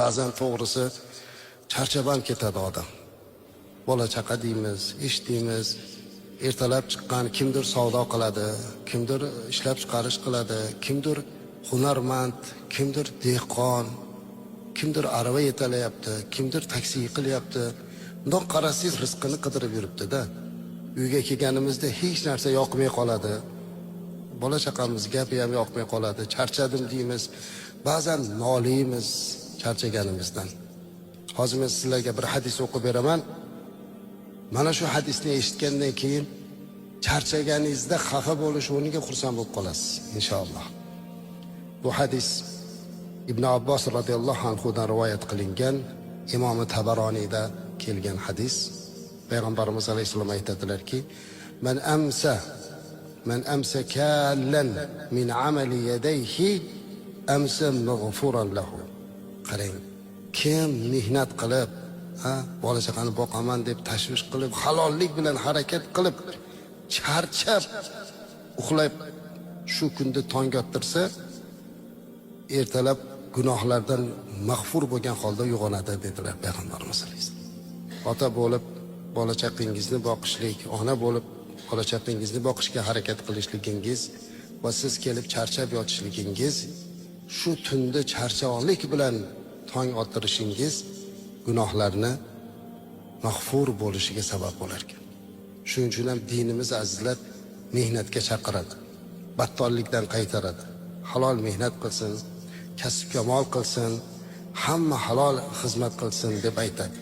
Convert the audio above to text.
Ba'zan to'g'risi charchab ham ketadi odam. Bola chaqa deymiz, ish deymiz. Ertalab chiqqan kimdir savdo qiladi, kimdir ishlab chiqarish qiladi, kimdir hunarmand, kimdir dehqon, kimdir arava yetalayapti, kimdir taksi qilyapti. Bundoq qarasangiz rizqini qidirib yuribdi-da. Uyga kelganimizda hech narsa yoqmay qoladi. Bola chaqamiz gapi ham yoqmay qoladi. Charchadim deymiz. Ba'zan noliymiz charchaganimizdan. Hozir men sizlarga bir hadis o'qib beraman. Mana shu hadisni eshitgandan keyin charchaganingizda xafa bo'lish o'rniga xursand bo'lib qolasiz, inshaalloh. Bu hadis Ibn Abbos radhiyallohu anhu dan rivoyat qilingan, Imom Tabaroniyda kelgan hadis. Payg'ambarimiz alayhisalom aytadilarki: "Man amsa kallan min amali yadayhi amsa maghfuran lahu." Qarang, kim mehnat qilib, bola chaqani boqaman deb tashvish qilib, halollik bilan harakat qilib, charchab, uxlab shu kunda tong ottirsa, ertalab gunohlardan mag'fur bo'lgan holda uyg'onadi dedilar Payg'ambarimiz alayhisalom. Ota bo'lib bola chaqangizni boqishlik, ona bo'lib bola chaqangizni boqishga harakat qilishligingiz va siz kelib charchab yotishligingiz, shu tunda charchoqlik bilan tong ottirishingiz gunohlarni mag'fur bo'lishiga sabab bo'lar ekan. Shuning uchun ham dinimiz azizlar mehnatga chaqiradi, battollikdan qaytaradi. Halol mehnat qilsin, kasb kamol qilsin, hamma halol xizmat qilsin deb aytadi.